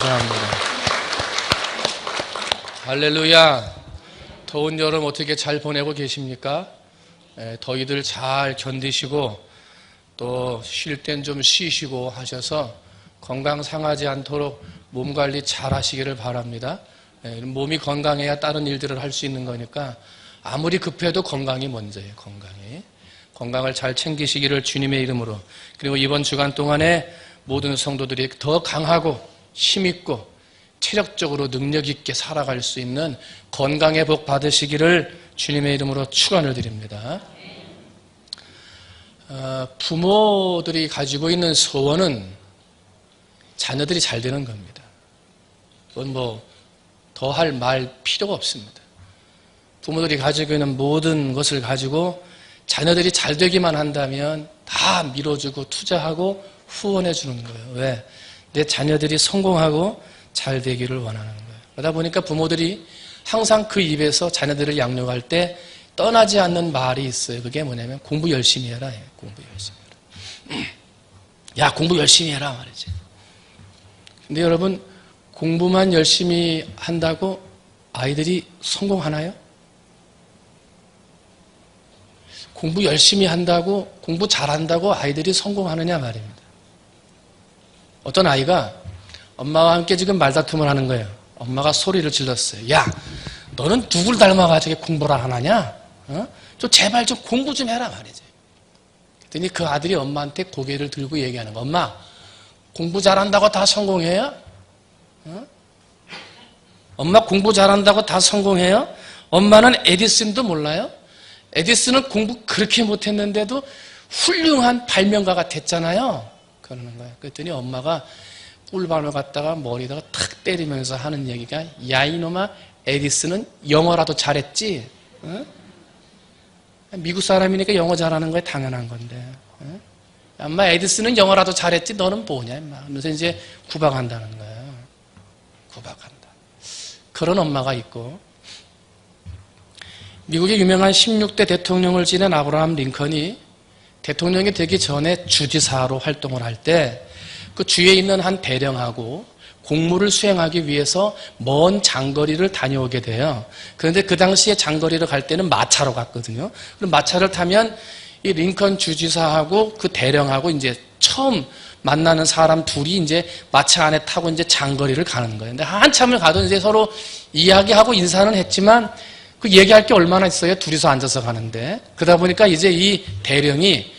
감사합니다. 할렐루야. 더운 여름 어떻게 잘 보내고 계십니까? 더위들 잘 견디시고 또 쉴 땐 좀 쉬시고 하셔서 건강 상하지 않도록 몸 관리 잘 하시기를 바랍니다. 몸이 건강해야 다른 일들을 할 수 있는 거니까 아무리 급해도 건강이 먼저예요. 건강을 잘 챙기시기를 주님의 이름으로. 그리고 이번 주간 동안에 모든 성도들이 더 강하고 힘있고 체력적으로 능력 있게 살아갈 수 있는 건강의 복 받으시기를 주님의 이름으로 축원을 드립니다. 부모들이 가지고 있는 소원은 자녀들이 잘 되는 겁니다. 그건 더 할 말 필요가 없습니다. 부모들이 가지고 있는 모든 것을 가지고 자녀들이 잘 되기만 한다면 다 밀어주고 투자하고 후원해 주는 거예요. 왜? 내 자녀들이 성공하고 잘 되기를 원하는 거예요. 그러다 보니까 부모들이 항상 그 입에서 자녀들을 양육할 때 떠나지 않는 말이 있어요. 그게 뭐냐면 공부 열심히 해라. 공부 열심히 해라. 야, 공부 열심히 해라 말이지. 근데 여러분, 공부만 열심히 한다고 아이들이 성공하나요? 공부 열심히 한다고, 공부 잘한다고 아이들이 성공하느냐 말입니다. 어떤 아이가 엄마와 함께 지금 말다툼을 하는 거예요. 엄마가 소리를 질렀어요. 야, 너는 누굴 닮아가지고 공부를 안 하냐? 좀 제발 좀 공부 좀 해라 말이지. 그랬더니 그 아들이 엄마한테 고개를 들고 얘기하는 거. 엄마, 공부 잘한다고 다 성공해요? 엄마 공부 잘한다고 다 성공해요? 엄마는 에디슨도 몰라요? 에디슨은 공부 그렇게 못했는데도 훌륭한 발명가가 됐잖아요. 그러는 거예요. 그랬더니 엄마가 꿀밤을 갖다가 머리다가 탁 때리면서 하는 얘기가, 야 이놈아, 에디슨은 영어라도 잘했지? 미국 사람이니까 영어 잘하는 거에 당연한 건데. 엄마, 에디슨은 영어라도 잘했지? 너는 뭐냐 임마. 그러면서 이제 구박한다는 거예요. 구박한다. 그런 엄마가 있고, 미국의 유명한 16대 대통령을 지낸 아브라함 링컨이 대통령이 되기 전에 주지사로 활동을 할 때 그 주위에 있는 한 대령하고 공무를 수행하기 위해서 먼 장거리를 다녀오게 돼요. 그런데 그 당시에 장거리를 갈 때는 마차로 갔거든요. 그럼 마차를 타면 이 링컨 주지사하고 그 대령하고 이제 처음 만나는 사람 둘이 이제 마차 안에 타고 이제 장거리를 가는 거예요. 근데 한참을 가도 이제 서로 이야기하고 인사는 했지만 그 얘기할 게 얼마나 있어요? 둘이서 앉아서 가는데. 그러다 보니까 이제 이 대령이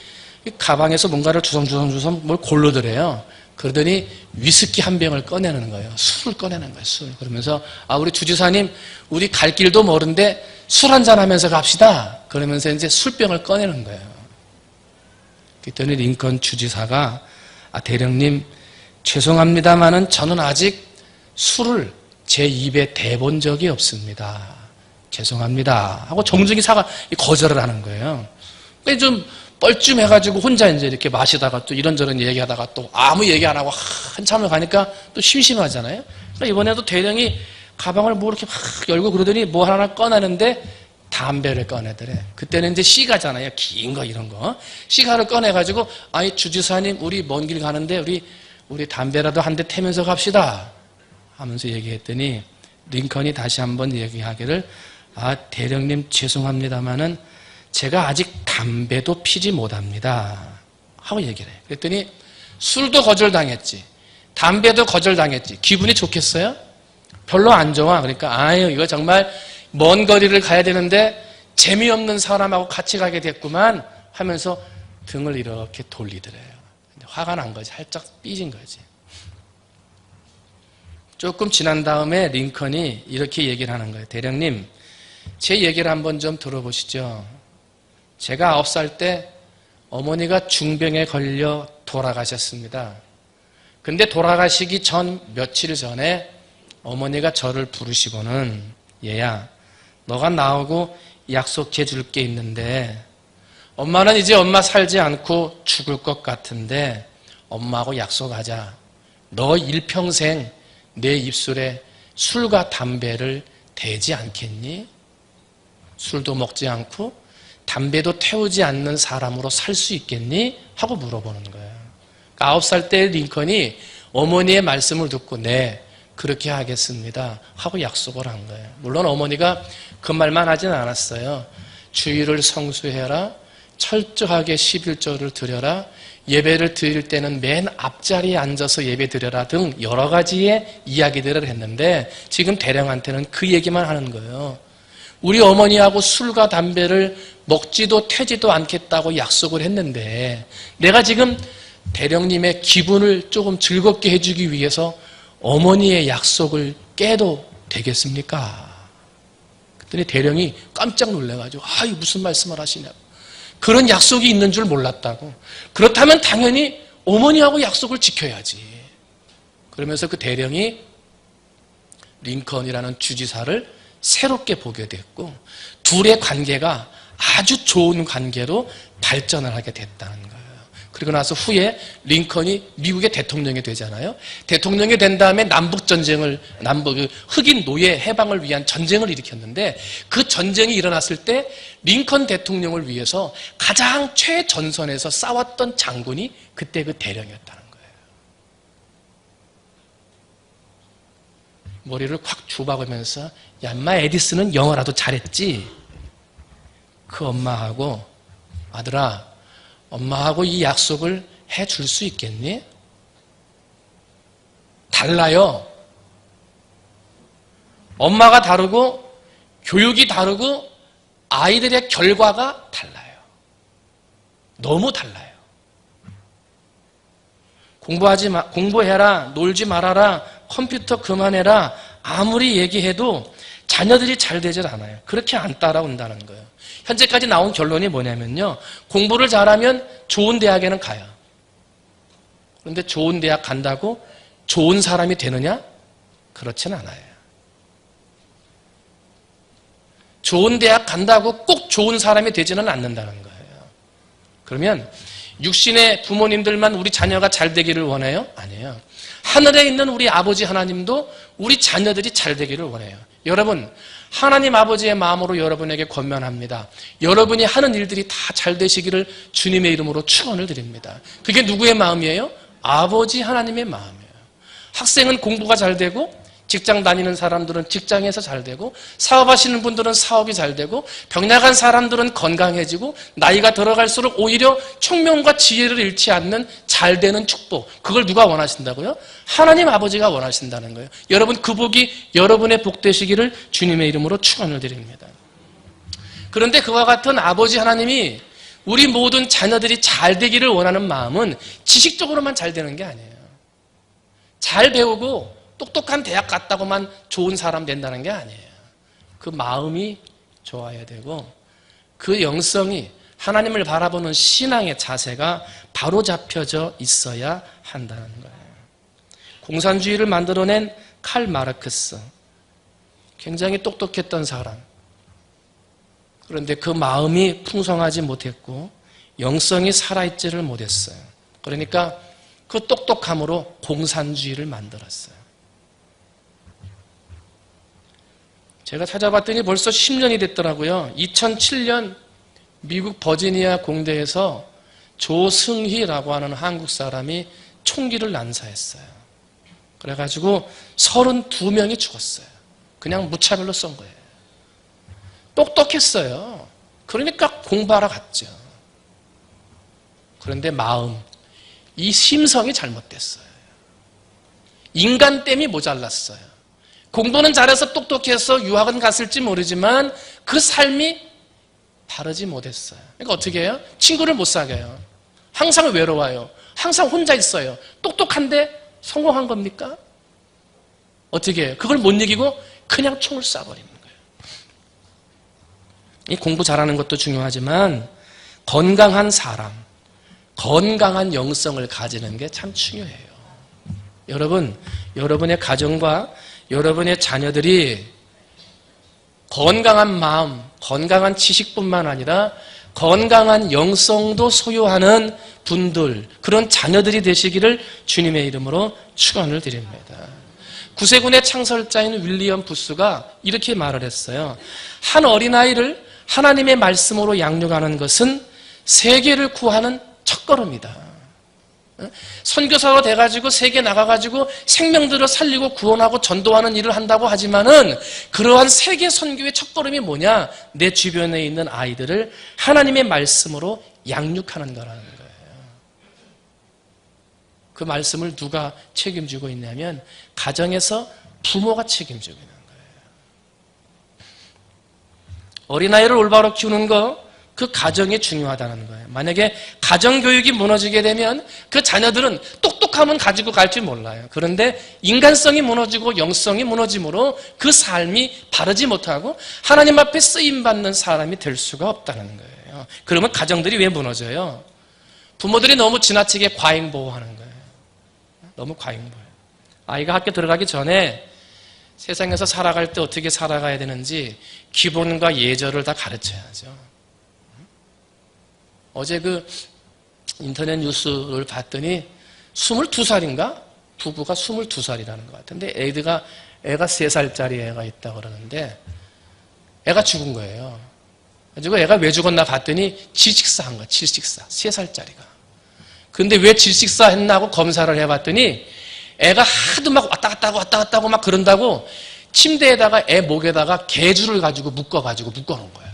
가방에서 뭔가를 주섬주섬 뭘 골라들어요. 그러더니 위스키 한 병을 꺼내는 거예요. 술을 꺼내는 거예요. 술. 그러면서 우리 주지사님, 우리 갈 길도 멀은데 술 한잔 하면서 갑시다. 그러면서 이제 술병을 꺼내는 거예요. 그랬더니 링컨 주지사가 대령님, 죄송합니다만은 저는 아직 술을 제 입에 대본 적이 없습니다. 죄송합니다. 하고 정중히 거절을 하는 거예요. 좀 뻘쭘해가지고 혼자 이제 이렇게 마시다가 또 이런저런 얘기하다가 또 아무 얘기 안 하고 한참을 가니까 또 심심하잖아요. 그러니까 이번에도 대령이 가방을 뭐 이렇게 막 열고 그러더니 뭐 하나 꺼내는데 담배를 꺼내더래. 그때는 이제 시가잖아요. 긴 거 이런 거. 시가를 꺼내가지고 아니 주지사님, 우리 먼 길 가는데 우리 담배라도 한 대 태면서 갑시다 하면서 얘기했더니 링컨이 다시 한번 얘기하기를 대령님 죄송합니다마는 제가 아직 담배도 피지 못합니다 하고 얘기를 해요. 그랬더니 술도 거절당했지, 담배도 거절당했지. 기분이 좋겠어요? 별로 안 좋아. 그러니까 이거 정말 먼 거리를 가야 되는데 재미없는 사람하고 같이 가게 됐구만 하면서 등을 이렇게 돌리더래요. 화가 난 거지. 살짝 삐진 거지. 조금 지난 다음에 링컨이 이렇게 얘기를 하는 거예요. 대령님, 제 얘기를 한번 좀 들어보시죠. 제가 9살 때 어머니가 중병에 걸려 돌아가셨습니다. 근데 돌아가시기 전 며칠 전에 어머니가 저를 부르시고는, 얘야, 너가 나오고 약속해 줄 게 있는데 엄마는 이제 엄마 살지 않고 죽을 것 같은데 엄마하고 약속하자. 너 일평생 내 입술에 술과 담배를 대지 않겠니? 술도 먹지 않고 담배도 태우지 않는 사람으로 살 수 있겠니? 하고 물어보는 거예요. 9살 때 링컨이 어머니의 말씀을 듣고 네, 그렇게 하겠습니다 하고 약속을 한 거예요. 물론 어머니가 그 말만 하진 않았어요. 주일을 성수해라, 철저하게 11조를 드려라, 예배를 드릴 때는 맨 앞자리에 앉아서 예배 드려라 등 여러 가지의 이야기들을 했는데 지금 대령한테는 그 얘기만 하는 거예요. 우리 어머니하고 술과 담배를 먹지도 태지도 않겠다고 약속을 했는데 내가 지금 대령님의 기분을 조금 즐겁게 해주기 위해서 어머니의 약속을 깨도 되겠습니까? 그랬더니 대령이 깜짝 놀라가지고 이 무슨 말씀을 하시냐고. 그런 약속이 있는 줄 몰랐다고. 그렇다면 당연히 어머니하고 약속을 지켜야지. 그러면서 그 대령이 링컨이라는 주지사를 새롭게 보게 됐고 둘의 관계가 아주 좋은 관계로 발전을 하게 됐다는 거예요. 그리고 나서 후에 링컨이 미국의 대통령이 되잖아요. 대통령이 된 다음에 남북전쟁을, 흑인 노예 해방을 위한 전쟁을 일으켰는데 그 전쟁이 일어났을 때 링컨 대통령을 위해서 가장 최전선에서 싸웠던 장군이 그때 그 대령이었다는 거예요. 머리를 콱 주박으면서 야, 인마 에디슨은 영어라도 잘했지? 그 엄마하고 아들아, 엄마하고 이 약속을 해줄 수 있겠니? 달라요. 엄마가 다르고 교육이 다르고 아이들의 결과가 달라요. 너무 달라요. 공부해라, 놀지 말아라, 컴퓨터 그만해라 아무리 얘기해도 자녀들이 잘 되질 않아요. 그렇게 안 따라온다는 거예요. 현재까지 나온 결론이 뭐냐면요. 공부를 잘하면 좋은 대학에는 가요. 그런데 좋은 대학 간다고 좋은 사람이 되느냐? 그렇진 않아요. 좋은 대학 간다고 꼭 좋은 사람이 되지는 않는다는 거예요. 그러면 육신의 부모님들만 우리 자녀가 잘 되기를 원해요? 아니에요. 하늘에 있는 우리 아버지 하나님도 우리 자녀들이 잘 되기를 원해요. 여러분, 하나님 아버지의 마음으로 여러분에게 권면합니다. 여러분이 하는 일들이 다 잘 되시기를 주님의 이름으로 축원을 드립니다. 그게 누구의 마음이에요? 아버지 하나님의 마음이에요. 학생은 공부가 잘 되고 직장 다니는 사람들은 직장에서 잘 되고 사업하시는 분들은 사업이 잘 되고 병약한 사람들은 건강해지고 나이가 들어갈수록 오히려 총명과 지혜를 잃지 않는 잘 되는 축복. 그걸 누가 원하신다고요? 하나님 아버지가 원하신다는 거예요. 여러분 그 복이 여러분의 복 되시기를 주님의 이름으로 축원을 드립니다. 그런데 그와 같은 아버지 하나님이 우리 모든 자녀들이 잘 되기를 원하는 마음은 지식적으로만 잘 되는 게 아니에요. 잘 배우고 똑똑한 대학 갔다고만 좋은 사람 된다는 게 아니에요. 그 마음이 좋아야 되고 그 영성이 하나님을 바라보는 신앙의 자세가 바로 잡혀져 있어야 한다는 거예요. 공산주의를 만들어낸 칼 마르크스, 굉장히 똑똑했던 사람. 그런데 그 마음이 풍성하지 못했고 영성이 살아있지를 못했어요. 그러니까 그 똑똑함으로 공산주의를 만들었어요. 제가 찾아봤더니 벌써 10년이 됐더라고요. 2007년 미국 버지니아 공대에서 조승희라고 하는 한국 사람이 총기를 난사했어요. 그래가지고 32명이 죽었어요. 그냥 무차별로 쏜 거예요. 똑똑했어요. 그러니까 공부하러 갔죠. 그런데 마음, 이 심성이 잘못됐어요. 인간됨이 모자랐어요. 공부는 잘해서 똑똑해서 유학은 갔을지 모르지만 그 삶이 바르지 못했어요. 그러니까 어떻게 해요? 친구를 못 사귀어요. 항상 외로워요. 항상 혼자 있어요. 똑똑한데 성공한 겁니까? 어떻게 해요? 그걸 못 이기고 그냥 총을 쏴버리는 거예요. 이 공부 잘하는 것도 중요하지만 건강한 사람, 건강한 영성을 가지는 게 참 중요해요. 여러분, 여러분의 가정과 여러분의 자녀들이 건강한 마음, 건강한 지식뿐만 아니라 건강한 영성도 소유하는 분들, 그런 자녀들이 되시기를 주님의 이름으로 축원을 드립니다. 구세군의 창설자인 윌리엄 부스가 이렇게 말을 했어요. 한 어린아이를 하나님의 말씀으로 양육하는 것은 세계를 구하는 첫걸음이다. 선교사로 돼가지고 세계 나가가지고 생명들을 살리고 구원하고 전도하는 일을 한다고 하지만은 그러한 세계 선교의 첫걸음이 뭐냐? 내 주변에 있는 아이들을 하나님의 말씀으로 양육하는 거라는 거예요. 그 말씀을 누가 책임지고 있냐면 가정에서 부모가 책임지고 있는 거예요. 어린아이를 올바로 키우는 거, 그 가정이 중요하다는 거예요. 만약에 가정교육이 무너지게 되면 그 자녀들은 똑똑함은 가지고 갈지 몰라요. 그런데 인간성이 무너지고 영성이 무너짐으로 그 삶이 바르지 못하고 하나님 앞에 쓰임받는 사람이 될 수가 없다는 거예요. 그러면 가정들이 왜 무너져요? 부모들이 너무 지나치게 과잉보호하는 거예요. 너무 과잉보호해요. 아이가 학교 들어가기 전에 세상에서 살아갈 때 어떻게 살아가야 되는지 기본과 예절을 다 가르쳐야죠. 어제 그 인터넷 뉴스를 봤더니 22살인가? 부부가 22살이라는 것 같은데 애가 3살짜리 애가 있다고 그러는데 애가 죽은 거예요. 그래가지고 애가 왜 죽었나 봤더니 질식사한 거야. 질식사. 3살짜리가. 근데 왜 질식사 했나 하고 검사를 해봤더니 애가 하도 막 왔다 갔다 하고 막 그런다고 침대에다가 애 목에다가 개줄을 가지고 묶어놓은 거야.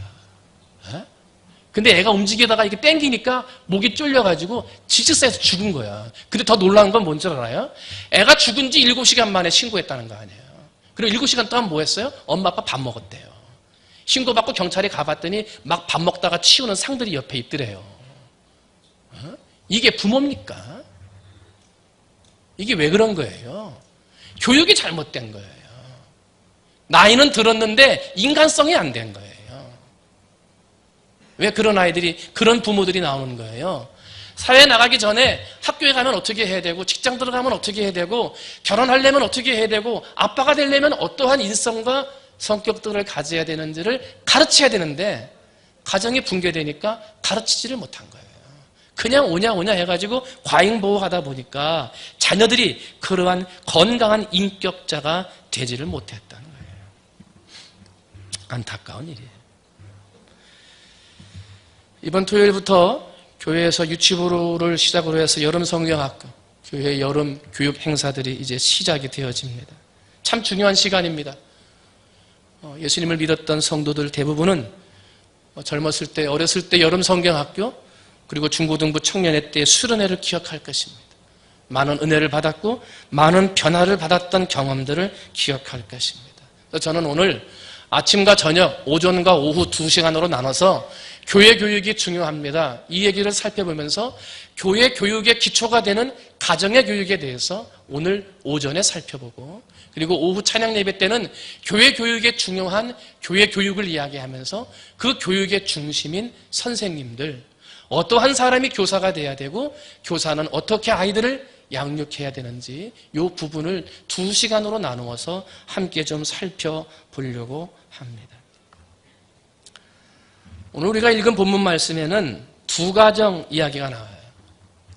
근데 애가 움직이다가 이렇게 땡기니까 목이 쫄려가지고 질식사해서 죽은 거야. 근데 더 놀라운 건 뭔지 알아요? 애가 죽은 지 7시간 만에 신고했다는 거 아니에요. 그리고 7시간 동안 뭐 했어요? 엄마 아빠 밥 먹었대요. 신고받고 경찰에 가봤더니 막 밥 먹다가 치우는 상들이 옆에 있더래요. 이게 부모입니까? 이게 왜 그런 거예요? 교육이 잘못된 거예요. 나이는 들었는데 인간성이 안 된 거예요. 왜 그런 아이들이, 그런 부모들이 나오는 거예요? 사회에 나가기 전에 학교에 가면 어떻게 해야 되고, 직장 들어가면 어떻게 해야 되고, 결혼하려면 어떻게 해야 되고, 아빠가 되려면 어떠한 인성과 성격들을 가져야 되는지를 가르쳐야 되는데, 가정이 붕괴되니까 가르치지를 못한 거예요. 그냥 오냐 해가지고 과잉보호하다 보니까 자녀들이 그러한 건강한 인격자가 되지를 못했다는 거예요. 안타까운 일이에요. 이번 토요일부터 교회에서 유치부를 시작으로 해서 여름 성경학교, 교회 여름 교육 행사들이 이제 시작이 되어집니다. 참 중요한 시간입니다. 예수님을 믿었던 성도들 대부분은 젊었을 때, 어렸을 때 여름 성경학교, 그리고 중고등부 청년회 때 수련회를 기억할 것입니다. 많은 은혜를 받았고 많은 변화를 받았던 경험들을 기억할 것입니다. 그래서 저는 오늘 아침과 저녁, 오전과 오후 2시간으로 나눠서 교회 교육이 중요합니다. 이 얘기를 살펴보면서 교회 교육의 기초가 되는 가정의 교육에 대해서 오늘 오전에 살펴보고, 그리고 오후 찬양 예배 때는 교회 교육에 중요한 교회 교육을 이야기하면서 그 교육의 중심인 선생님들, 어떠한 사람이 교사가 돼야 되고 교사는 어떻게 아이들을 양육해야 되는지 이 부분을 2시간으로 나누어서 함께 좀 살펴보려고 합니다. 오늘 우리가 읽은 본문 말씀에는 2가정 이야기가 나와요.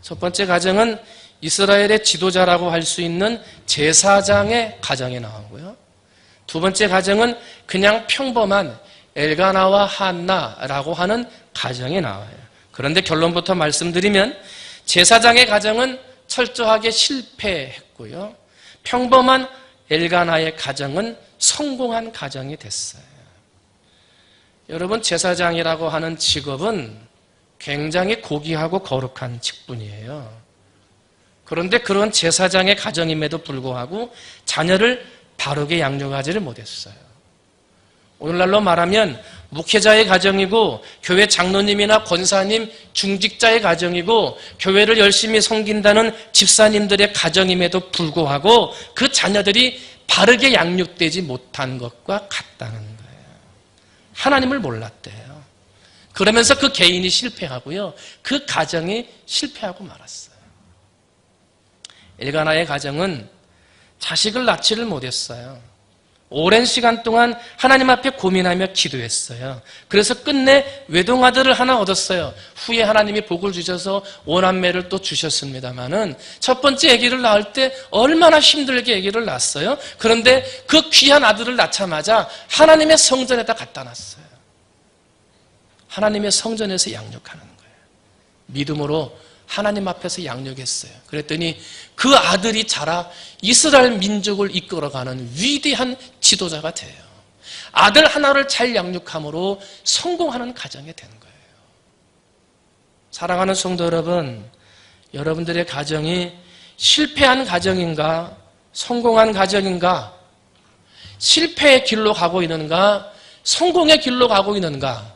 첫 번째 가정은 이스라엘의 지도자라고 할 수 있는 제사장의 가정이 나오고요. 두 번째 가정은 그냥 평범한 엘가나와 한나라고 하는 가정이 나와요. 그런데 결론부터 말씀드리면 제사장의 가정은 철저하게 실패했고요. 평범한 엘가나의 가정은 성공한 가정이 됐어요. 여러분, 제사장이라고 하는 직업은 굉장히 고귀하고 거룩한 직분이에요. 그런데 그런 제사장의 가정임에도 불구하고 자녀를 바르게 양육하지를 못했어요. 오늘날로 말하면 목회자의 가정이고 교회 장로님이나 권사님, 중직자의 가정이고 교회를 열심히 섬긴다는 집사님들의 가정임에도 불구하고 그 자녀들이 바르게 양육되지 못한 것과 같다는 거예요. 하나님을 몰랐대요. 그러면서 그 개인이 실패하고요. 그 가정이 실패하고 말았어요. 엘가나의 가정은 자식을 낳지를 못했어요. 오랜 시간 동안 하나님 앞에 고민하며 기도했어요. 그래서 끝내 외동아들을 하나 얻었어요. 후에 하나님이 복을 주셔서 오남매를 또 주셨습니다마는 첫 번째 아기를 낳을 때 얼마나 힘들게 아기를 낳았어요. 그런데 그 귀한 아들을 낳자마자 하나님의 성전에다 갖다 놨어요. 하나님의 성전에서 양육하는 거예요. 믿음으로 하나님 앞에서 양육했어요. 그랬더니 그 아들이 자라 이스라엘 민족을 이끌어가는 위대한 지도자가 돼요. 아들 하나를 잘 양육함으로 성공하는 가정이 된 거예요. 사랑하는 성도 여러분, 여러분들의 가정이 실패한 가정인가, 성공한 가정인가, 실패의 길로 가고 있는가, 성공의 길로 가고 있는가,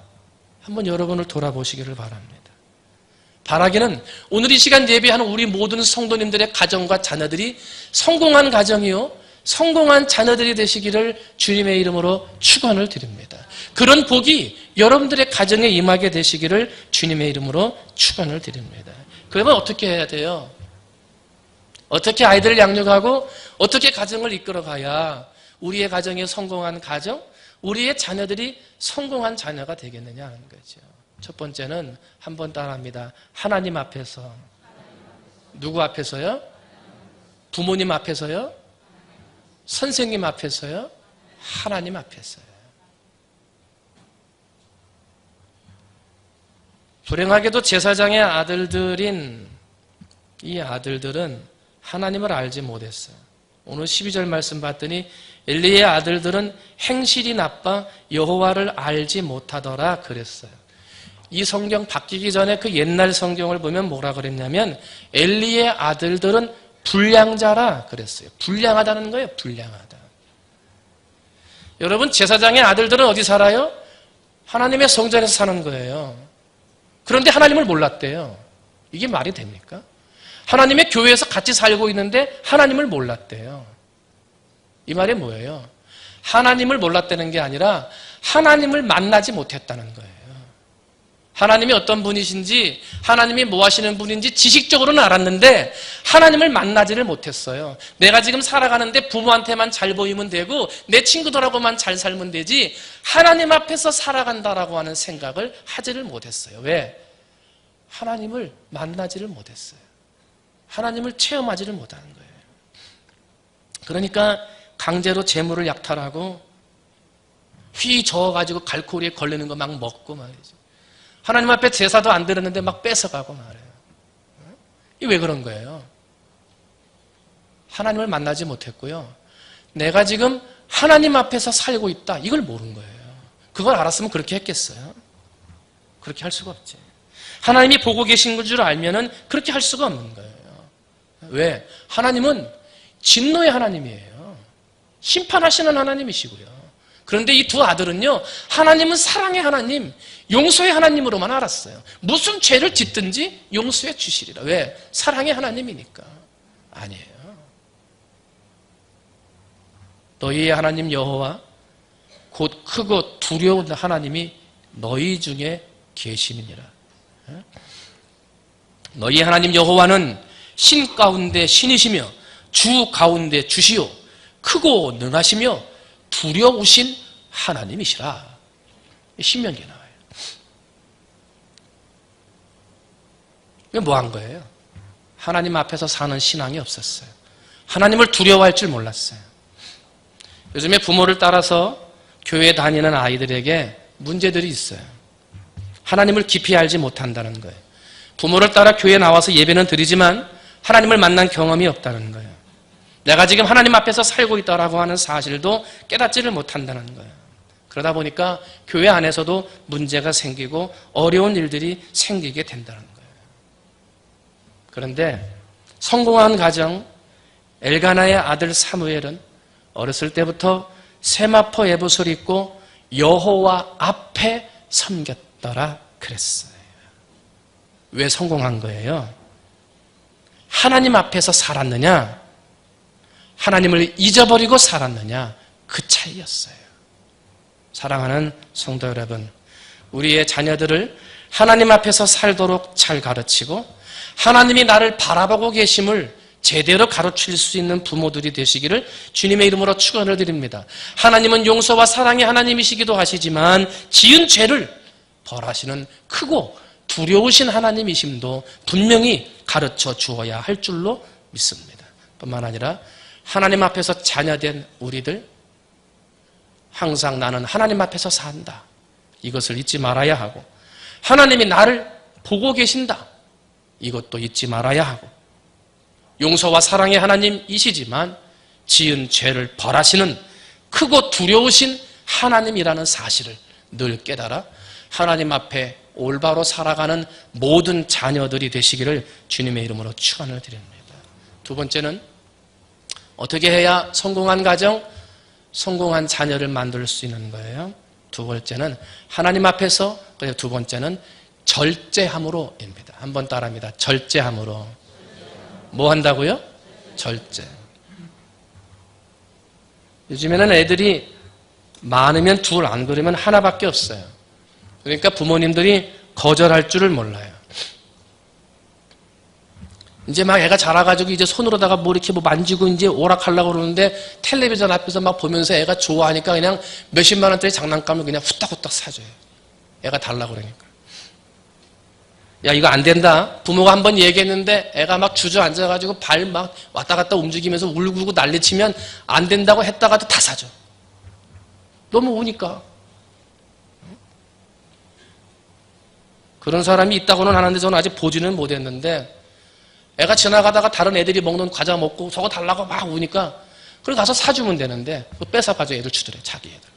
한번 여러분을 돌아보시기를 바랍니다. 바라기는 오늘 이 시간 예배하는 우리 모든 성도님들의 가정과 자녀들이 성공한 가정이요, 성공한 자녀들이 되시기를 주님의 이름으로 축원을 드립니다. 그런 복이 여러분들의 가정에 임하게 되시기를 주님의 이름으로 축원을 드립니다. 그러면 어떻게 해야 돼요? 어떻게 아이들을 양육하고 어떻게 가정을 이끌어가야 우리의 가정이 성공한 가정, 우리의 자녀들이 성공한 자녀가 되겠느냐 하는 거죠. 첫 번째는 한번 따라합니다. 하나님 앞에서. 누구 앞에서요? 부모님 앞에서요? 선생님 앞에서요? 하나님 앞에서요. 불행하게도 제사장의 아들들인 이 아들들은 하나님을 알지 못했어요. 오늘 12절 말씀 봤더니 엘리의 아들들은 행실이 나빠 여호와를 알지 못하더라 그랬어요. 이 성경 바뀌기 전에 그 옛날 성경을 보면 뭐라 그랬냐면 엘리의 아들들은 불량자라 그랬어요. 불량하다는 거예요. 불량하다. 여러분, 제사장의 아들들은 어디 살아요? 하나님의 성전에서 사는 거예요. 그런데 하나님을 몰랐대요. 이게 말이 됩니까? 하나님의 교회에서 같이 살고 있는데 하나님을 몰랐대요. 이 말이 뭐예요? 하나님을 몰랐다는 게 아니라 하나님을 만나지 못했다는 거예요. 하나님이 어떤 분이신지, 하나님이 뭐 하시는 분인지 지식적으로는 알았는데 하나님을 만나지를 못했어요. 내가 지금 살아가는데 부모한테만 잘 보이면 되고 내 친구들하고만 잘 살면 되지 하나님 앞에서 살아간다라고 하는 생각을 하지를 못했어요. 왜? 하나님을 만나지를 못했어요. 하나님을 체험하지를 못하는 거예요. 그러니까 강제로 재물을 약탈하고 휘 저어가지고 갈고리에 걸리는 거 막 먹고 말이죠. 하나님 앞에 제사도 안 드렸는데 막 뺏어가고 말해요. 이게 왜 그런 거예요? 하나님을 만나지 못했고요. 내가 지금 하나님 앞에서 살고 있다. 이걸 모른 거예요. 그걸 알았으면 그렇게 했겠어요? 그렇게 할 수가 없지. 하나님이 보고 계신 줄 알면은 그렇게 할 수가 없는 거예요. 왜? 하나님은 진노의 하나님이에요. 심판하시는 하나님이시고요. 그런데 이 두 아들은요, 하나님은 사랑의 하나님, 용서의 하나님으로만 알았어요. 무슨 죄를 짓든지 용서해 주시리라. 왜? 사랑의 하나님이니까. 아니에요. 너희의 하나님 여호와 곧 크고 두려운 하나님이 너희 중에 계시느니라. 너희 하나님 여호와는 신 가운데 신이시며 주 가운데 주시요 크고 능하시며 두려우신 하나님이시라. 신명기에 나와요. 이게 뭐 한 거예요? 하나님 앞에서 사는 신앙이 없었어요. 하나님을 두려워할 줄 몰랐어요. 요즘에 부모를 따라서 교회에 다니는 아이들에게 문제들이 있어요. 하나님을 깊이 알지 못한다는 거예요. 부모를 따라 교회에 나와서 예배는 드리지만 하나님을 만난 경험이 없다는 거예요. 내가 지금 하나님 앞에서 살고 있다라고 하는 사실도 깨닫지를 못한다는 거예요. 그러다 보니까 교회 안에서도 문제가 생기고 어려운 일들이 생기게 된다는 거예요. 그런데 성공한 가정 엘가나의 아들 사무엘은 어렸을 때부터 세마포 에봇을 입고 여호와 앞에 섬겼더라 그랬어요. 왜 성공한 거예요? 하나님 앞에서 살았느냐? 하나님을 잊어버리고 살았느냐? 그 차이였어요. 사랑하는 성도 여러분, 우리의 자녀들을 하나님 앞에서 살도록 잘 가르치고 하나님이 나를 바라보고 계심을 제대로 가르칠 수 있는 부모들이 되시기를 주님의 이름으로 축원을 드립니다. 하나님은 용서와 사랑의 하나님이시기도 하시지만 지은 죄를 벌하시는 크고 두려우신 하나님이심도 분명히 가르쳐 주어야 할 줄로 믿습니다. 뿐만 아니라 하나님 앞에서 자녀된 우리들 항상 나는 하나님 앞에서 산다. 이것을 잊지 말아야 하고 하나님이 나를 보고 계신다. 이것도 잊지 말아야 하고, 용서와 사랑의 하나님이시지만 지은 죄를 벌하시는 크고 두려우신 하나님이라는 사실을 늘 깨달아 하나님 앞에 올바로 살아가는 모든 자녀들이 되시기를 주님의 이름으로 축원을 드립니다. 두 번째는 어떻게 해야 성공한 가정, 성공한 자녀를 만들 수 있는 거예요? 두 번째는 하나님 앞에서, 그리고 두 번째는 절제함으로입니다. 한번 따라합니다. 절제함으로. 뭐 한다고요? 절제. 요즘에는 애들이 많으면 둘, 안 그러면 하나밖에 없어요. 그러니까 부모님들이 거절할 줄을 몰라요. 이제 막 애가 자라가지고 이제 손으로다가 뭐 이렇게 뭐 만지고 이제 오락하려고 그러는데 텔레비전 앞에서 막 보면서 애가 좋아하니까 그냥 몇십만 원짜리 장난감을 그냥 후딱후딱 사줘요. 애가 달라고 그러니까. 야, 이거 안 된다. 부모가 한번 얘기했는데 애가 막 주저앉아가지고 발 막 왔다 갔다 움직이면서 울고 난리치면 안 된다고 했다가도 다 사줘. 너무 우니까. 그런 사람이 있다고는 하는데 저는 아직 보지는 못했는데, 애가 지나가다가 다른 애들이 먹는 과자 먹고 저거 달라고 막 우니까 그걸 가서 사주면 되는데 그거 뺏어가지고 애들 주더래, 자기 애들.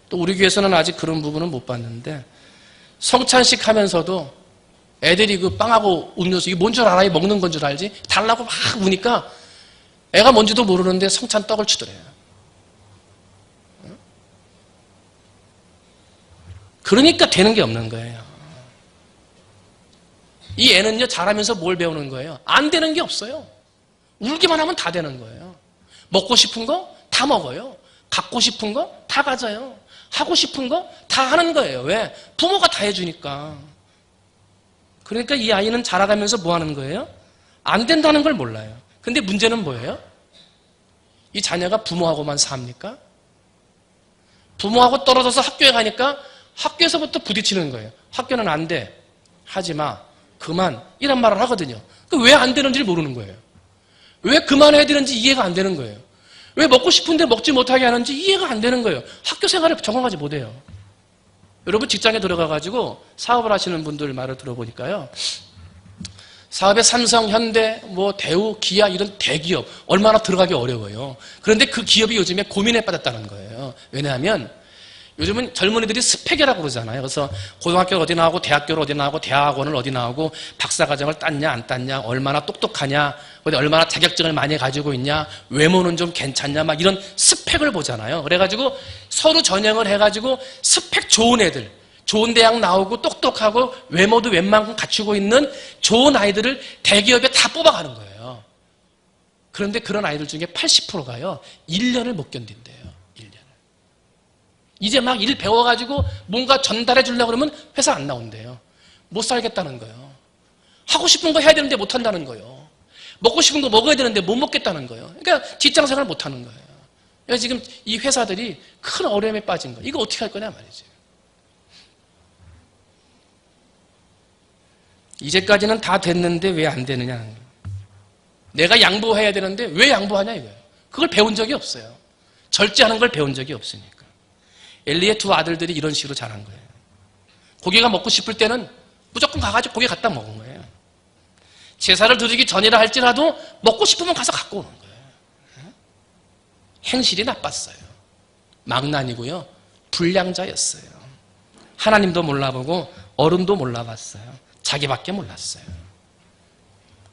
또 우리 교회에서는 아직 그런 부분은 못 봤는데, 성찬식 하면서도 애들이 그 빵하고 음료수 이게 뭔 줄 알아? 먹는 건 줄 알지? 달라고 막 우니까 애가 뭔지도 모르는데 성찬 떡을 주더래요. 그러니까 되는 게 없는 거예요. 이 애는요, 자라면서 뭘 배우는 거예요? 안 되는 게 없어요. 울기만 하면 다 되는 거예요. 먹고 싶은 거 다 먹어요. 갖고 싶은 거 다 가져요. 하고 싶은 거 다 하는 거예요. 왜? 부모가 다 해주니까. 그러니까 이 아이는 자라가면서 뭐 하는 거예요? 안 된다는 걸 몰라요. 근데 문제는 뭐예요? 이 자녀가 부모하고만 삽니까? 부모하고 떨어져서 학교에 가니까 학교에서부터 부딪히는 거예요. 학교는 안 돼. 하지 마. 그만. 이런 말을 하거든요. 왜 안 되는지를 모르는 거예요. 왜 그만해야 되는지 이해가 안 되는 거예요. 왜 먹고 싶은데 먹지 못하게 하는지 이해가 안 되는 거예요. 학교 생활에 적응하지 못해요. 여러분 직장에 들어가가지고 사업을 하시는 분들 말을 들어보니까요. 사업에 삼성, 현대, 뭐 대우, 기아 이런 대기업 얼마나 들어가기 어려워요. 그런데 그 기업이 요즘에 고민에 빠졌다는 거예요. 왜냐하면 요즘은 젊은이들이 스펙이라고 그러잖아요. 그래서 고등학교를 어디 나오고 대학교를 어디 나오고 대학원을 어디 나오고 박사과정을 땄냐 안 땄냐, 얼마나 똑똑하냐, 얼마나 자격증을 많이 가지고 있냐, 외모는 좀 괜찮냐, 막 이런 스펙을 보잖아요. 그래가지고 서로 전형을 해가지고 스펙 좋은 애들, 좋은 대학 나오고 똑똑하고 외모도 웬만큼 갖추고 있는 좋은 아이들을 대기업에 다 뽑아가는 거예요. 그런데 그런 아이들 중에 80%가요 1년을 못 견딘대요. 1년을. 이제 막 일 배워가지고 뭔가 전달해 주려고 그러면 회사 안 나온대요. 못 살겠다는 거예요. 하고 싶은 거 해야 되는데 못 한다는 거예요. 먹고 싶은 거 먹어야 되는데 못 먹겠다는 거예요. 그러니까 직장생활을 못 하는 거예요. 그래서 지금 이 회사들이 큰 어려움에 빠진 거예요. 이거 어떻게 할 거냐 말이지. 이제까지는 다 됐는데 왜 안 되느냐. 내가 양보해야 되는데 왜 양보하냐 이거예요. 그걸 배운 적이 없어요. 절제하는 걸 배운 적이 없으니까. 엘리의 두 아들들이 이런 식으로 자란 거예요. 고기가 먹고 싶을 때는 무조건 가가지고 고기 갖다 먹은 거예요. 제사를 드리기 전이라 할지라도 먹고 싶으면 가서 갖고 오는 거예요. 행실이 나빴어요. 망난이고요. 불량자였어요. 하나님도 몰라보고 어른도 몰라봤어요. 자기밖에 몰랐어요.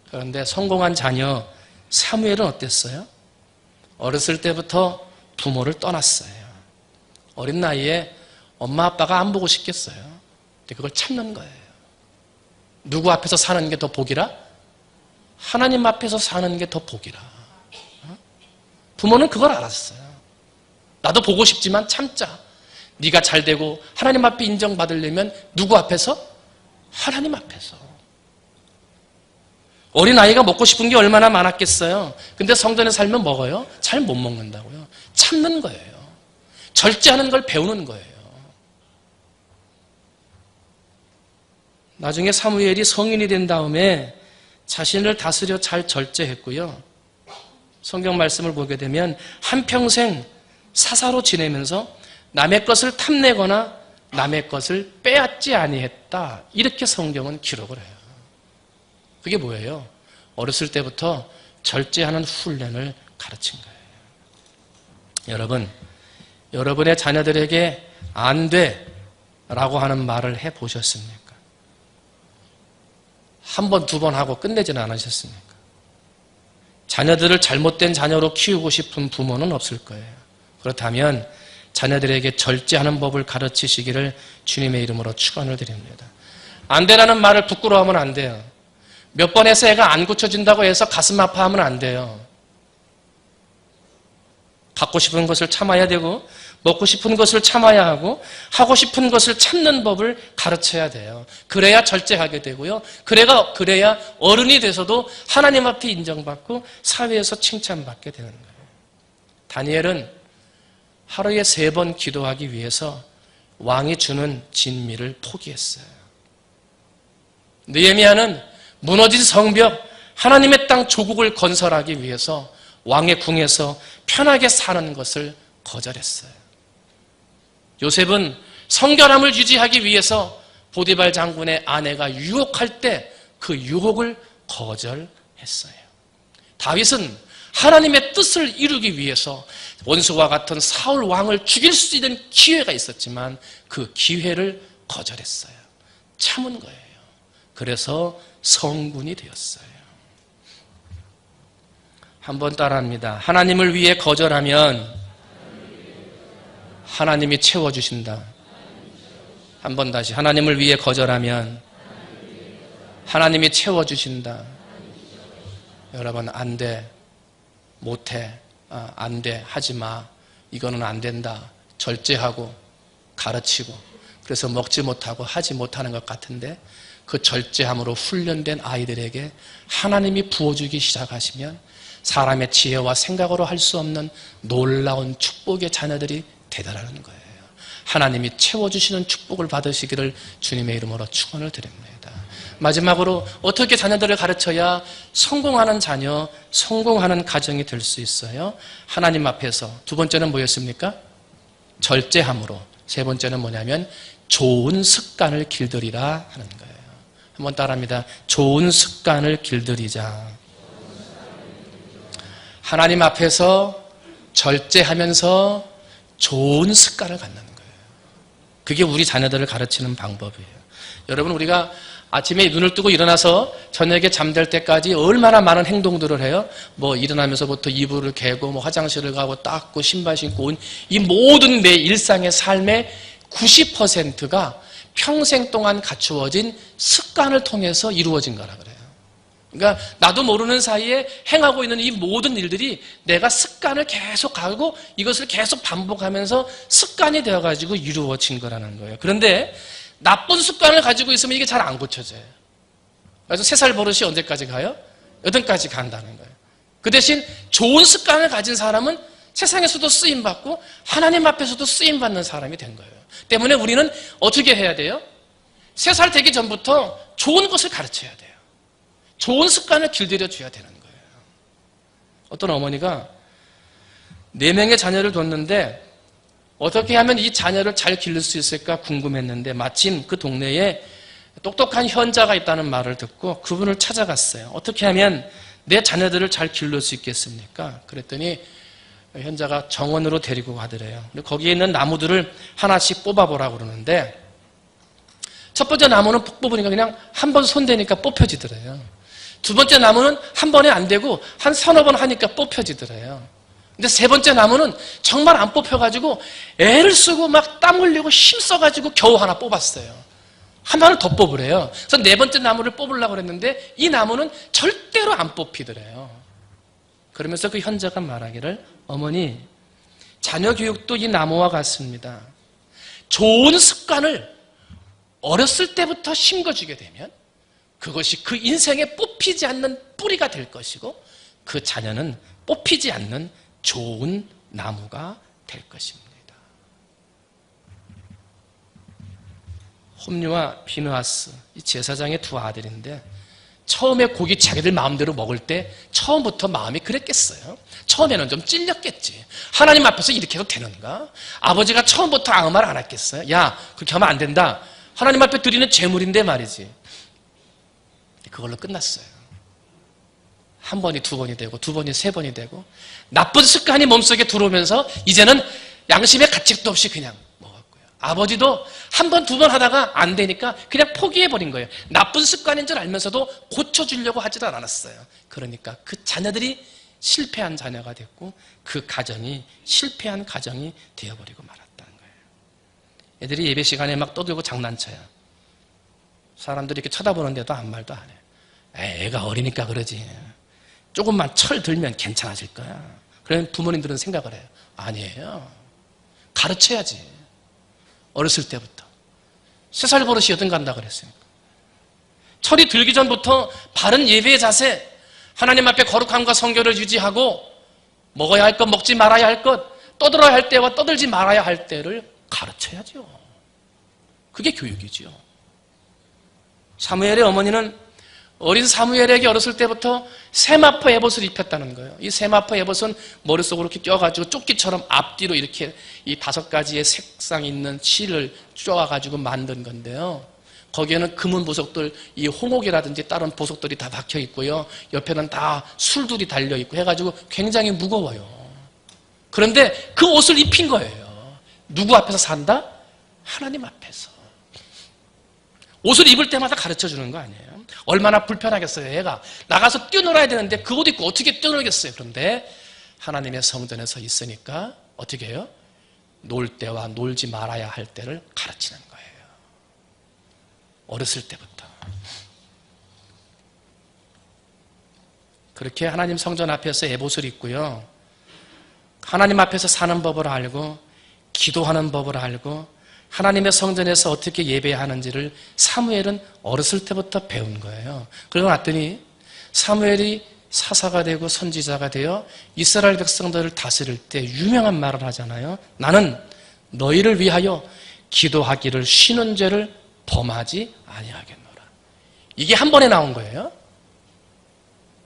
그런데 성공한 자녀 사무엘은 어땠어요? 어렸을 때부터 부모를 떠났어요. 어린 나이에 엄마 아빠가 안 보고 싶겠어요. 근데 그걸 참는 거예요. 누구 앞에서 사는 게 더 복이라? 하나님 앞에서 사는 게 더 복이라. 부모는 그걸 알았어요. 나도 보고 싶지만 참자. 네가 잘 되고 하나님 앞에 인정받으려면 누구 앞에서? 하나님 앞에서. 어린아이가 먹고 싶은 게 얼마나 많았겠어요. 근데 성전에 살면 먹어요? 잘 못 먹는다고요. 참는 거예요. 절제하는 걸 배우는 거예요. 나중에 사무엘이 성인이 된 다음에 자신을 다스려 잘 절제했고요. 성경 말씀을 보게 되면 한평생 사사로 지내면서 남의 것을 탐내거나 남의 것을 빼앗지 아니했다. 이렇게 성경은 기록을 해요. 그게 뭐예요? 어렸을 때부터 절제하는 훈련을 가르친 거예요. 여러분, 여러분의 자녀들에게 안 돼 라고 하는 말을 해보셨습니까? 한 번, 두 번 하고 끝내지는 않으셨습니까? 자녀들을 잘못된 자녀로 키우고 싶은 부모는 없을 거예요. 그렇다면 자녀들에게 절제하는 법을 가르치시기를 주님의 이름으로 축원을 드립니다. 안 되라는 말을 부끄러워하면 안 돼요. 몇 번 해서 애가 안 고쳐진다고 해서 가슴 아파하면 안 돼요. 갖고 싶은 것을 참아야 되고 먹고 싶은 것을 참아야 하고 하고 싶은 것을 참는 법을 가르쳐야 돼요. 그래야 절제하게 되고요. 그래야 어른이 돼서도 하나님 앞에 인정받고 사회에서 칭찬받게 되는 거예요. 다니엘은 하루에 3번 기도하기 위해서 왕이 주는 진미를 포기했어요. 느헤미야는 무너진 성벽, 하나님의 땅 조국을 건설하기 위해서 왕의 궁에서 편하게 사는 것을 거절했어요. 요셉은 성결함을 유지하기 위해서 보디발 장군의 아내가 유혹할 때 그 유혹을 거절했어요. 다윗은 하나님의 뜻을 이루기 위해서 원수와 같은 사울 왕을 죽일 수 있는 기회가 있었지만 그 기회를 거절했어요. 참은 거예요. 그래서 성군이 되었어요. 한번 따라합니다. 하나님을 위해 거절하면 하나님이 채워주신다. 한번 다시. 하나님을 위해 거절하면 하나님이 채워주신다. 여러분, 안 돼. 못해. 안 돼. 하지 마. 이거는 안 된다. 절제하고 가르치고 그래서 먹지 못하고 하지 못하는 것 같은데 그 절제함으로 훈련된 아이들에게 하나님이 부어주기 시작하시면 사람의 지혜와 생각으로 할 수 없는 놀라운 축복의 자녀들이 되더라는 거예요. 하나님이 채워주시는 축복을 받으시기를 주님의 이름으로 축원을 드립니다. 마지막으로 어떻게 자녀들을 가르쳐야 성공하는 자녀, 성공하는 가정이 될 수 있어요? 하나님 앞에서. 두 번째는 뭐였습니까? 절제함으로. 세 번째는 뭐냐면 좋은 습관을 길들이라 하는 거예요. 한번 따라합니다. 좋은 습관을 길들이자. 하나님 앞에서 절제하면서 좋은 습관을 갖는 거예요. 그게 우리 자녀들을 가르치는 방법이에요. 여러분, 우리가 아침에 눈을 뜨고 일어나서 저녁에 잠들 때까지 얼마나 많은 행동들을 해요? 일어나면서부터 이불을 개고 화장실을 가고 닦고 신발 신고 온 이 모든 내 일상의 삶의 90%가 평생 동안 갖추어진 습관을 통해서 이루어진 거라 그래요. 그러니까 나도 모르는 사이에 행하고 있는 이 모든 일들이 내가 습관을 계속 가고 이것을 계속 반복하면서 습관이 되어가지고 이루어진 거라는 거예요. 그런데 나쁜 습관을 가지고 있으면 이게 잘 안 고쳐져요. 그래서 3살 버릇이 언제까지 가요? 8까지 간다는 거예요. 그 대신 좋은 습관을 가진 사람은 세상에서도 쓰임받고 하나님 앞에서도 쓰임받는 사람이 된 거예요. 때문에 우리는 어떻게 해야 돼요? 3살 되기 전부터 좋은 것을 가르쳐야 돼요. 좋은 습관을 길들여 줘야 되는 거예요. 어떤 어머니가 4명의 자녀를 뒀는데 어떻게 하면 이 자녀를 잘 기를 수 있을까 궁금했는데 마침 그 동네에 똑똑한 현자가 있다는 말을 듣고 그분을 찾아갔어요. 어떻게 하면 내 자녀들을 잘 기를 수 있겠습니까? 그랬더니 현자가 정원으로 데리고 가더래요. 거기에 있는 나무들을 하나씩 뽑아보라고 그러는데 첫 번째 나무는 뽑으니까 그냥 한 번 손대니까 뽑혀지더래요. 두 번째 나무는 한 번에 안 되고 한 서너 번 하니까 뽑혀지더래요. 근데 세 번째 나무는 정말 안 뽑혀가지고 애를 쓰고 막 땀 흘리고 힘써가지고 겨우 하나 뽑았어요. 하나를 더 뽑으래요. 그래서 4번째 나무를 뽑으려고 그랬는데 이 나무는 절대로 안 뽑히더래요. 그러면서 그 현자가 말하기를 어머니, 자녀 교육도 이 나무와 같습니다. 좋은 습관을 어렸을 때부터 심어주게 되면 그것이 그 인생에 뽑히지 않는 뿌리가 될 것이고 그 자녀는 뽑히지 않는 좋은 나무가 될 것입니다. 홈리와 비느하스, 이 제사장의 2 아들인데 처음에 고기 자기들 마음대로 먹을 때 처음부터 마음이 그랬겠어요? 처음에는 좀 찔렸겠지. 하나님 앞에서 이렇게 해도 되는가? 아버지가 처음부터 아무 말 안 했겠어요? 야, 그렇게 하면 안 된다. 하나님 앞에 드리는 제물인데 말이지. 그걸로 끝났어요. 한 번이 두 번이 되고 두 번이 세 번이 되고 나쁜 습관이 몸속에 들어오면서 이제는 양심의 가책도 없이 그냥 먹었고요. 아버지도 한 번, 두 번 하다가 안 되니까 그냥 포기해버린 거예요. 나쁜 습관인 줄 알면서도 고쳐주려고 하지도 않았어요. 그러니까 그 자녀들이 실패한 자녀가 됐고 그 가정이 실패한 가정이 되어버리고 말았다는 거예요. 애들이 예배 시간에 막 떠들고 장난쳐요. 사람들이 이렇게 쳐다보는데도 아무 말도 안 해요. 애가 어리니까 그러지. 조금만 철 들면 괜찮아질 거야. 그러면 부모님들은 생각을 해요. 아니에요. 가르쳐야지. 어렸을 때부터. 3살 버릇이어든 간다 그랬으니까. 철이 들기 전부터 바른 예배의 자세, 하나님 앞에 거룩함과 성결을 유지하고 먹어야 할 것, 먹지 말아야 할 것, 떠들어야 할 때와 떠들지 말아야 할 때를 가르쳐야죠. 그게 교육이죠. 사무엘의 어머니는 어린 사무엘에게 어렸을 때부터 세마포 에봇을 입혔다는 거예요. 이 세마포 에봇은 머릿속으로 이렇게 껴가지고 조끼처럼 앞뒤로 이렇게 이 5가지의 색상이 있는 실을 쪼아가지고 만든 건데요. 거기에는 금은 보석들, 이 홍옥이라든지 다른 보석들이 다 박혀 있고요. 옆에는 다 술들이 달려 있고 해가지고 굉장히 무거워요. 그런데 그 옷을 입힌 거예요. 누구 앞에서 산다? 하나님 앞에서. 옷을 입을 때마다 가르쳐 주는 거 아니에요? 얼마나 불편하겠어요, 애가. 나가서 뛰어놀아야 되는데 그 옷 입고 어떻게 뛰어놀겠어요? 그런데 하나님의 성전에서 있으니까 어떻게 해요? 놀 때와 놀지 말아야 할 때를 가르치는 거예요. 어렸을 때부터. 그렇게 하나님 성전 앞에서 에봇을 입고요. 하나님 앞에서 사는 법을 알고 기도하는 법을 알고 하나님의 성전에서 어떻게 예배하는지를 사무엘은 어렸을 때부터 배운 거예요. 그러고 났더니 사무엘이 사사가 되고 선지자가 되어 이스라엘 백성들을 다스릴 때 유명한 말을 하잖아요. 나는 너희를 위하여 기도하기를 쉬는 죄를 범하지 아니하겠노라. 이게 한 번에 나온 거예요?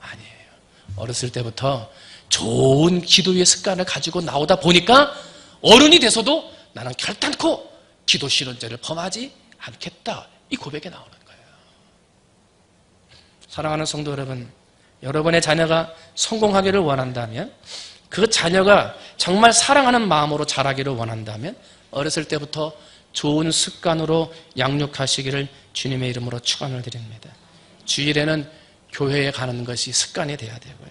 아니에요. 어렸을 때부터 좋은 기도의 습관을 가지고 나오다 보니까 어른이 돼서도 나는 결단코 기도 쉬는 죄를 범하지 않겠다. 이 고백에 나오는 거예요. 사랑하는 성도 여러분, 여러분의 자녀가 성공하기를 원한다면, 그 자녀가 정말 사랑하는 마음으로 자라기를 원한다면 어렸을 때부터 좋은 습관으로 양육하시기를 주님의 이름으로 축원을 드립니다. 주일에는 교회에 가는 것이 습관이 돼야 되고요.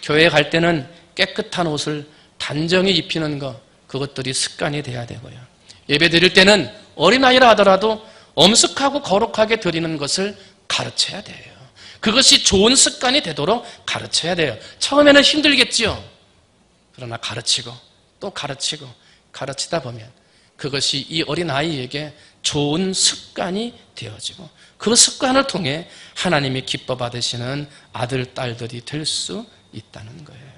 교회에 갈 때는 깨끗한 옷을 단정히 입히는 것, 그것들이 습관이 돼야 되고요. 예배 드릴 때는 어린아이라 하더라도 엄숙하고 거룩하게 드리는 것을 가르쳐야 돼요. 그것이 좋은 습관이 되도록 가르쳐야 돼요. 처음에는 힘들겠지요. 그러나 가르치고 또 가르치고 가르치다 보면 그것이 이 어린아이에게 좋은 습관이 되어지고 그 습관을 통해 하나님이 기뻐 받으시는 아들, 딸들이 될 수 있다는 거예요.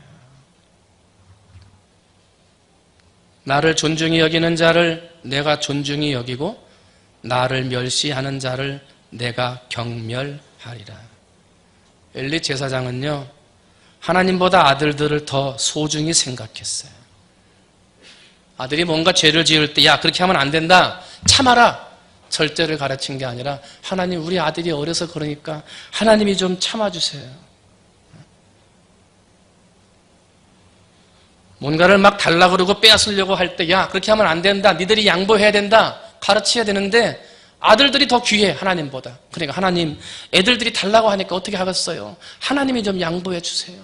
나를 존중히 여기는 자를 내가 존중히 여기고 나를 멸시하는 자를 내가 경멸하리라. 엘리 제사장은요, 하나님보다 아들들을 더 소중히 생각했어요. 아들이 뭔가 죄를 지을 때, 야, 그렇게 하면 안 된다, 참아라, 절제를 가르친 게 아니라, 하나님, 우리 아들이 어려서 그러니까 하나님이 좀 참아주세요. 뭔가를 막 달라 그러고 빼앗으려고 할 때, 야, 그렇게 하면 안 된다, 니들이 양보해야 된다, 가르쳐야 되는데 아들들이 더 귀해, 하나님보다. 그러니까 하나님, 애들들이 달라고 하니까 어떻게 하겠어요? 하나님이 좀 양보해 주세요.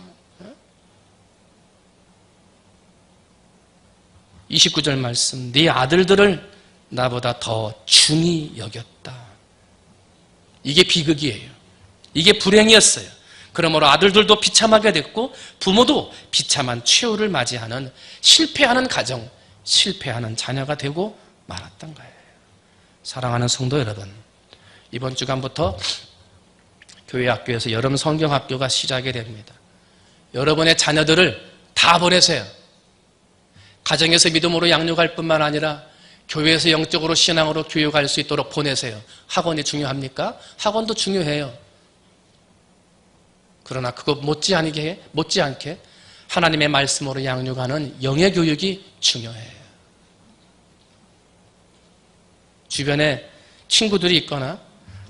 29절 말씀, 네 아들들을 나보다 더 중히 여겼다. 이게 비극이에요. 이게 불행이었어요. 그러므로 아들들도 비참하게 됐고 부모도 비참한 최후를 맞이하는 실패하는 가정, 실패하는 자녀가 되고 말았던 거예요. 사랑하는 성도 여러분, 이번 주간부터 교회 학교에서 여름 성경학교가 시작이 됩니다. 여러분의 자녀들을 다 보내세요. 가정에서 믿음으로 양육할 뿐만 아니라 교회에서 영적으로 신앙으로 교육할 수 있도록 보내세요. 학원이 중요합니까? 학원도 중요해요. 그러나 그거 못지않게 하나님의 말씀으로 양육하는 영의 교육이 중요해요. 주변에 친구들이 있거나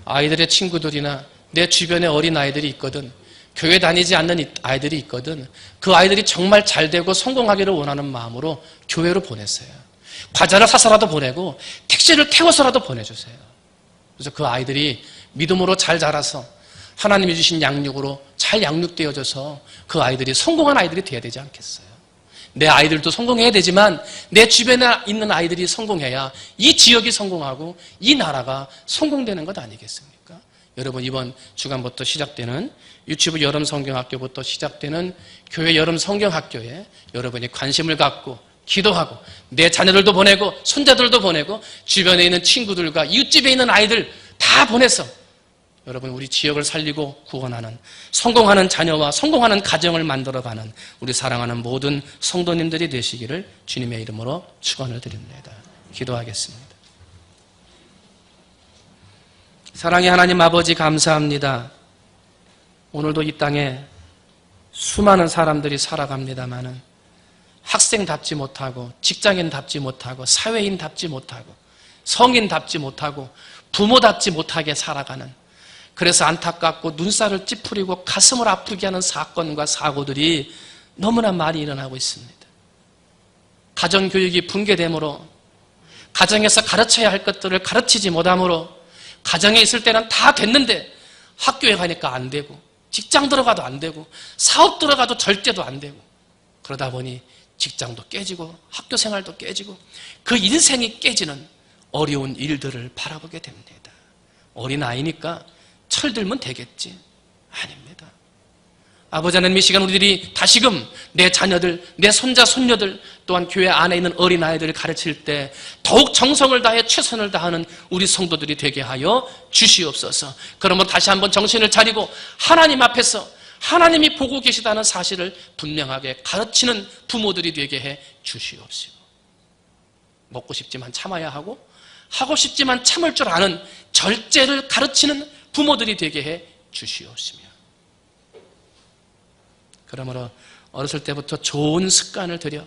아이들의 친구들이나 내 주변에 어린 아이들이 있거든, 교회 다니지 않는 아이들이 있거든, 그 아이들이 정말 잘되고 성공하기를 원하는 마음으로 교회로 보냈어요. 과자를 사서라도 보내고 택시를 태워서라도 보내주세요. 그래서 그 아이들이 믿음으로 잘 자라서 하나님이 주신 양육으로 잘 양육되어져서 그 아이들이 성공한 아이들이 돼야 되지 않겠어요? 내 아이들도 성공해야 되지만 내 주변에 있는 아이들이 성공해야 이 지역이 성공하고 이 나라가 성공되는 것 아니겠습니까? 여러분, 이번 주간부터 시작되는 유치부 여름 성경학교부터 시작되는 교회 여름 성경학교에 여러분이 관심을 갖고 기도하고 내 자녀들도 보내고 손자들도 보내고 주변에 있는 친구들과 이웃집에 있는 아이들 다 보내서 여러분, 우리 지역을 살리고 구원하는, 성공하는 자녀와 성공하는 가정을 만들어가는 우리 사랑하는 모든 성도님들이 되시기를 주님의 이름으로 축원을 드립니다. 기도하겠습니다. 사랑의 하나님 아버지, 감사합니다. 오늘도 이 땅에 수많은 사람들이 살아갑니다마는 학생답지 못하고 직장인답지 못하고 사회인답지 못하고 성인답지 못하고 부모답지 못하게 살아가는, 그래서 안타깝고 눈살을 찌푸리고 가슴을 아프게 하는 사건과 사고들이 너무나 많이 일어나고 있습니다. 가정교육이 붕괴됨으로, 가정에서 가르쳐야 할 것들을 가르치지 못함으로, 가정에 있을 때는 다 됐는데 학교에 가니까 안 되고, 직장 들어가도 안 되고, 사업 들어가도 절대도 안 되고, 그러다 보니 직장도 깨지고 학교 생활도 깨지고 그 인생이 깨지는 어려운 일들을 바라보게 됩니다. 어린아이니까 철들면 되겠지. 아닙니다. 아버지 하나님, 이 시간 우리들이 다시금 내 자녀들, 내 손자, 손녀들, 또한 교회 안에 있는 어린아이들을 가르칠 때 더욱 정성을 다해 최선을 다하는 우리 성도들이 되게 하여 주시옵소서. 그러면 다시 한번 정신을 차리고 하나님 앞에서 하나님이 보고 계시다는 사실을 분명하게 가르치는 부모들이 되게 해 주시옵시고, 먹고 싶지만 참아야 하고 하고 싶지만 참을 줄 아는 절제를 가르치는 부모들이 되게 해 주시옵시며, 그러므로 어렸을 때부터 좋은 습관을 들여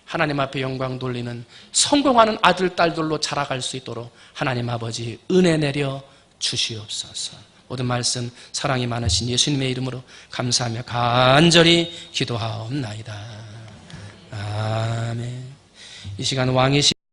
하나님 앞에 영광 돌리는 성공하는 아들, 딸들로 자라갈 수 있도록 하나님 아버지 은혜 내려 주시옵소서. 모든 말씀 사랑이 많으신 예수님의 이름으로 감사하며 간절히 기도하옵나이다. 아멘. 이 시간 왕이신